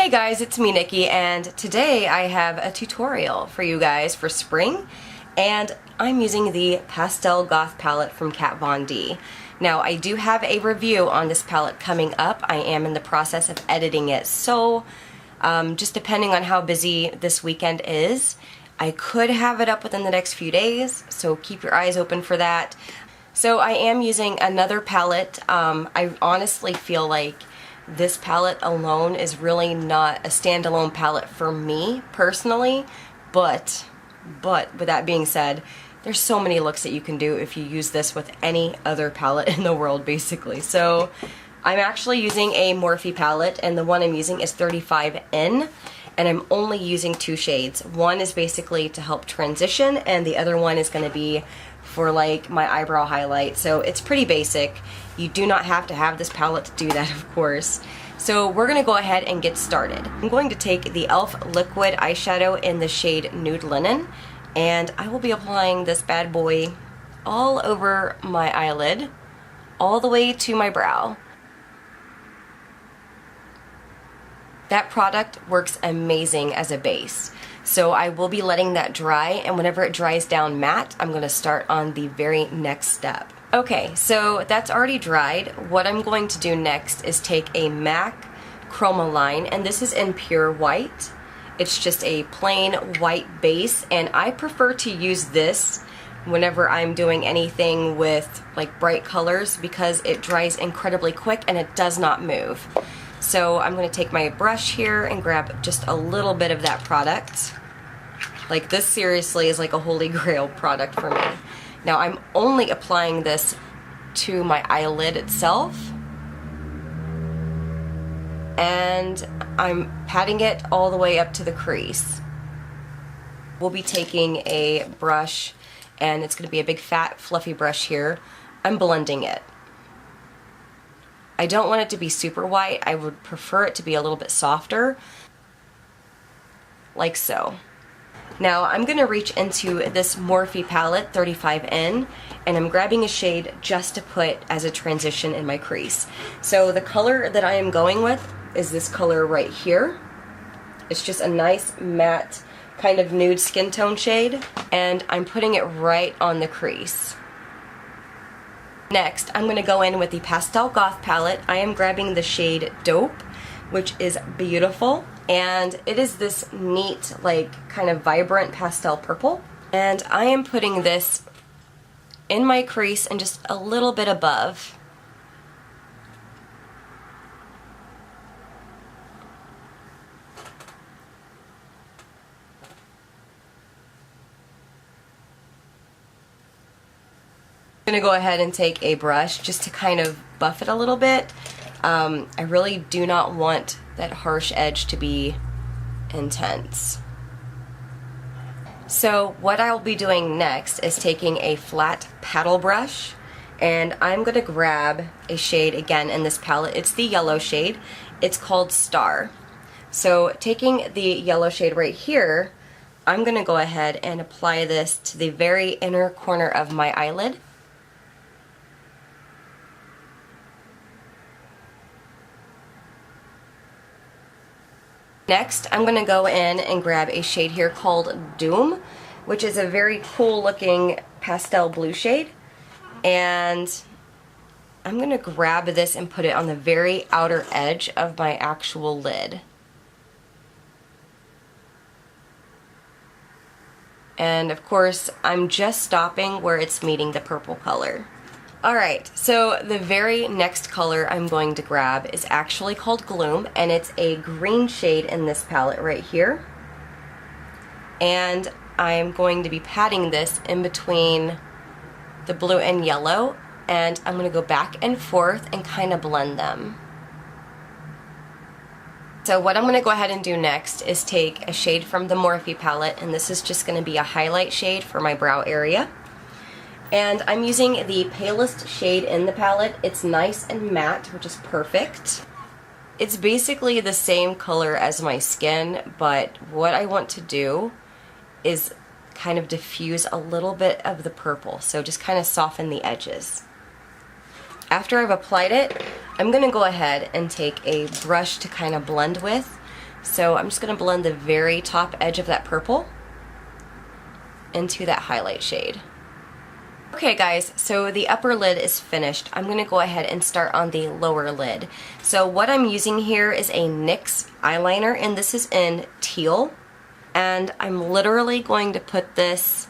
Hey guys, it's me Nikki, and today I have a tutorial for you guys for spring, and I'm using the Pastel Goth palette from Kat Von D. Now I do have a review on this palette coming up. I am in the process of editing it, so just depending on how busy this weekend is, I could have it up within the next few days, so keep your eyes open for that. So I am using another palette. I honestly feel like this palette alone is really not a standalone palette for me personally, but with that being said, there's so many looks that you can do if you use this with any other palette in the world basically. So I'm actually using a Morphe palette, and the one I'm using is 35N, and I'm only using two shades. One is basically to help transition, and the other one is going to be for like my eyebrow highlight. So it's pretty basic. You do not have to have this palette to do that, of course. So we're going to go ahead and get started. I'm going to take the e.l.f. liquid eyeshadow in the shade Nude Linen, and I will be applying this bad boy all over my eyelid, all the way to my brow. That product works amazing as a base. So I will be letting that dry, and whenever it dries down matte, I'm going to start on the very next step. Okay, so that's already dried. What I'm going to do next is take a MAC Chromaline, and this is in pure white. It's just a plain white base, and I prefer to use this whenever I'm doing anything with like bright colors because it dries incredibly quick and it does not move. So I'm going to take my brush here and grab just a little bit of that product. Like, this seriously is like a holy grail product for me. Now I'm only applying this to my eyelid itself, and I'm patting it all the way up to the crease. We'll be taking a brush, and it's going to be a big fat fluffy brush here. I'm blending it. I don't want it to be super white. I would prefer it to be a little bit softer, like so. Now I'm going to reach into this Morphe palette, 35N, and I'm grabbing a shade just to put as a transition in my crease. So the color that I am going with is this color right here. It's just a nice matte kind of nude skin tone shade, and I'm putting it right on the crease. Next, I'm going to go in with the Pastel Goth palette. I am grabbing the shade Dope, which is beautiful, and it is this neat, like, kind of vibrant pastel purple. And I am putting this in my crease and just a little bit above. I'm going to go ahead and take a brush just to kind of buff it a little bit. I really do not want that harsh edge to be intense. So what I'll be doing next is taking a flat paddle brush, and I'm going to grab a shade again in this palette. It's the yellow shade. It's called Star. So taking the yellow shade right here, I'm going to go ahead and apply this to the very inner corner of my eyelid. Next, I'm going to go in and grab a shade here called Doom, which is a very cool looking pastel blue shade. And I'm going to grab this and put it on the very outer edge of my actual lid. And of course, I'm just stopping where it's meeting the purple color. Alright, so the very next color I'm going to grab is actually called Gloom, and it's a green shade in this palette right here. And I'm going to be patting this in between the blue and yellow, and I'm going to go back and forth and kind of blend them. So what I'm going to go ahead and do next is take a shade from the Morphe palette, and this is just going to be a highlight shade for my brow area. And I'm using the palest shade in the palette. It's nice and matte, which is perfect. It's basically the same color as my skin, but what I want to do is kind of diffuse a little bit of the purple, so just kind of soften the edges. After I've applied it, I'm going to go ahead and take a brush to kind of blend with. So I'm just going to blend the very top edge of that purple into that highlight shade. Okay guys, so the upper lid is finished. I'm going to go ahead and start on the lower lid. So what I'm using here is a NYX eyeliner, and this is in Teal. And I'm literally going to put this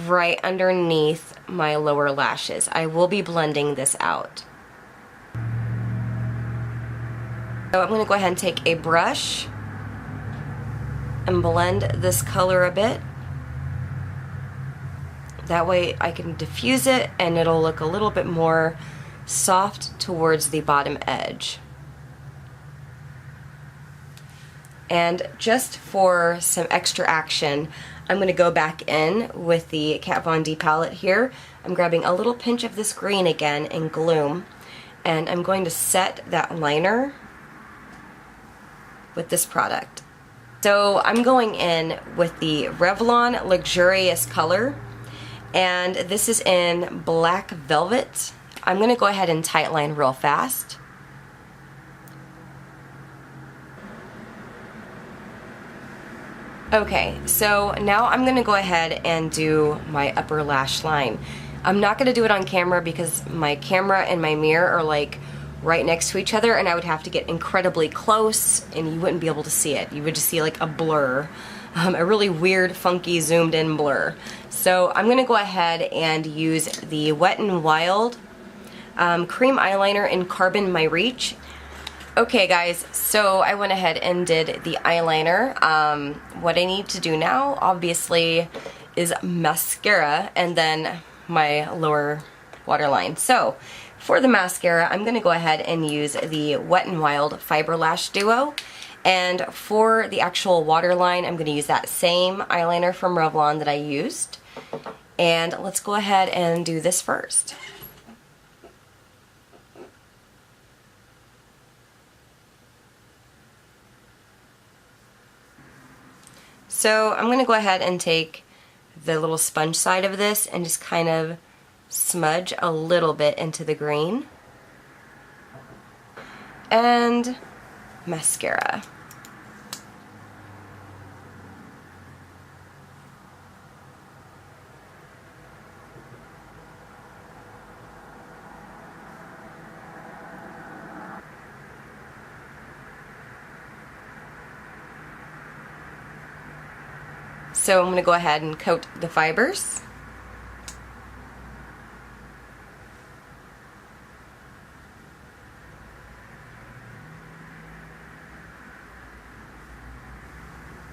right underneath my lower lashes. I will be blending this out. So I'm going to go ahead and take a brush and blend this color a bit. That way I can diffuse it and it'll look a little bit more soft towards the bottom edge. And just for some extra action, I'm going to go back in with the Kat Von D palette here. I'm grabbing a little pinch of this green again in Gloom, and I'm going to set that liner with this product. So I'm going in with the Revlon Luxurious color, and this is in Black Velvet. I'm going to go ahead and tightline real fast. Okay, so now I'm going to go ahead and do my upper lash line. I'm not going to do it on camera because my camera and my mirror are like right next to each other, and I would have to get incredibly close and you wouldn't be able to see it. You would just see like a blur, a really weird, funky, zoomed in blur. So I'm going to go ahead and use the Wet n Wild cream eyeliner in Carbon My Reach. Okay guys, so I went ahead and did the eyeliner. What I need to do now, obviously, is mascara and then my lower waterline. So for the mascara, I'm going to go ahead and use the Wet n Wild Fiber Lash Duo. And for the actual waterline, I'm going to use that same eyeliner from Revlon that I used. And let's go ahead and do this first. So I'm going to go ahead and take the little sponge side of this and just kind of smudge a little bit into the green. And mascara. So I'm going to go ahead and coat the fibers.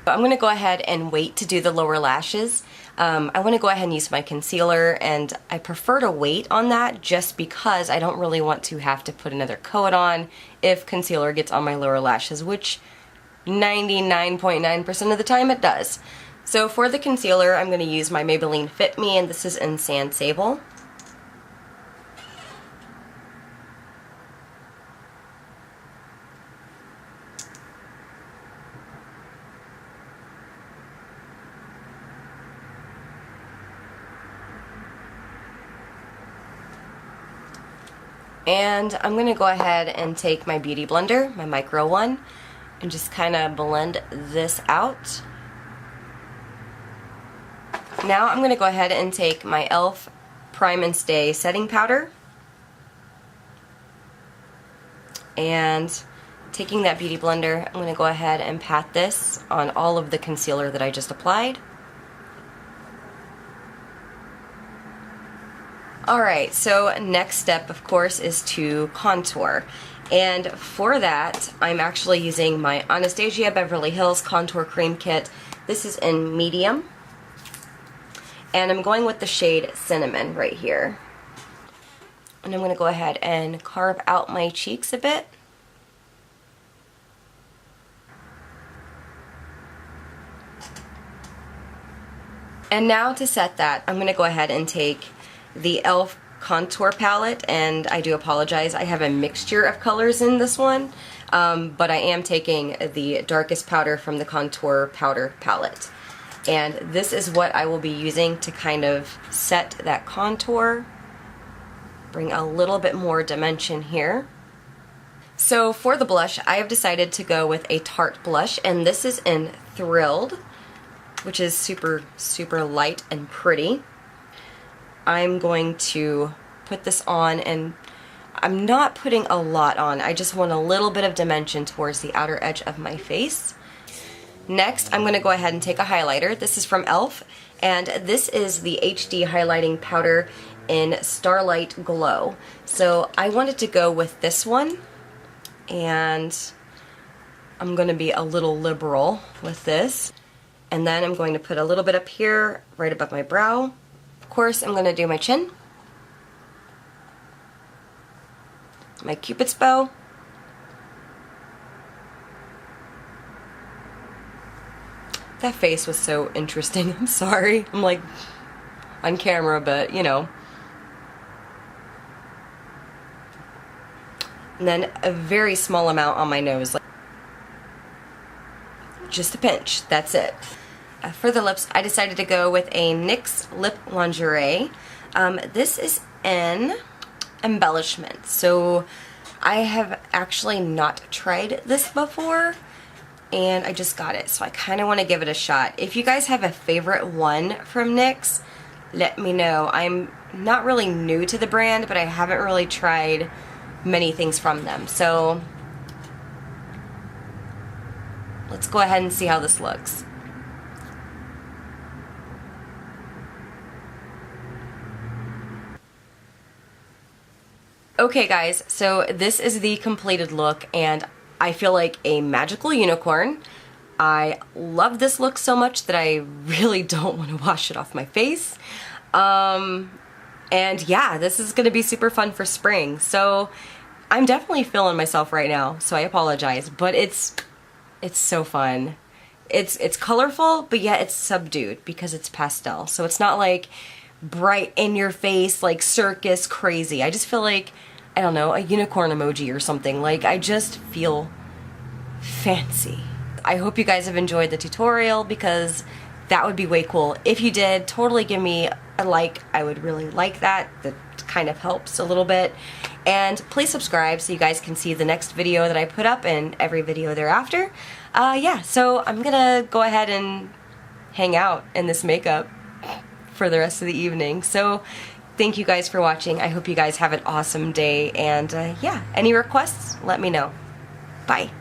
I'm going to go ahead and wait to do the lower lashes. I want to go ahead and use my concealer, and I prefer to wait on that just because I don't really want to have to put another coat on if concealer gets on my lower lashes, which 99.9% of the time it does. So for the concealer, I'm going to use my Maybelline Fit Me, and this is in Sand Sable. And I'm going to go ahead and take my Beauty Blender, my micro one, and just kind of blend this out. Now I'm going to go ahead and take my e.l.f. Prime and Stay setting powder, and taking that Beauty Blender, I'm going to go ahead and pat this on all of the concealer that I just applied. Alright, so next step, of course, is to contour. And for that, I'm actually using my Anastasia Beverly Hills Contour Cream Kit. This is in medium. And I'm going with the shade Cinnamon right here. And I'm going to go ahead and carve out my cheeks a bit. And now to set that, I'm going to go ahead and take the e.l.f. contour palette, and I do apologize, I have a mixture of colors in this one, but I am taking the darkest powder from the contour powder palette. And this is what I will be using to kind of set that contour, bring a little bit more dimension here. So for the blush, I have decided to go with a Tarte blush, and this is in Thrilled, which is super, super light and pretty. I'm going to put this on, and I'm not putting a lot on. I just want a little bit of dimension towards the outer edge of my face. Next, I'm going to go ahead and take a highlighter. This is from e.l.f. and this is the HD highlighting powder in Starlight Glow. So I wanted to go with this one, and I'm going to be a little liberal with this. And then I'm going to put a little bit up here, right above my brow. Of course, I'm going to do my chin, my Cupid's bow, that face was so interesting. I'm sorry. I'm like on camera, but you know. And then a very small amount on my nose, like just a pinch. That's it. For the lips, I decided to go with a NYX Lip Lingerie. This is in Embellishment. So I have actually not tried this before, and I just got it, so I kind of want to give it a shot. If you guys have a favorite one from NYX, let me know. I'm not really new to the brand, but I haven't really tried many things from them. So let's go ahead and see how this looks. Okay guys, so this is the completed look, and I feel like a magical unicorn. I love this look so much that I really don't want to wash it off my face. And yeah, this is going to be super fun for spring. So I'm definitely feeling myself right now, so I apologize, but it's so fun. It's colorful, but yet it's subdued because it's pastel. So it's not like bright in your face, like circus crazy. I just feel like, I don't know, a unicorn emoji or something. Like, I just feel fancy. I hope you guys have enjoyed the tutorial, because that would be way cool. If you did, totally give me a like. I would really like that. That kind of helps a little bit. And please subscribe so you guys can see the next video that I put up and every video thereafter. Yeah, so I'm gonna go ahead and hang out in this makeup for the rest of the evening. So thank you guys for watching. I hope you guys have an awesome day, and yeah, any requests, let me know. Bye.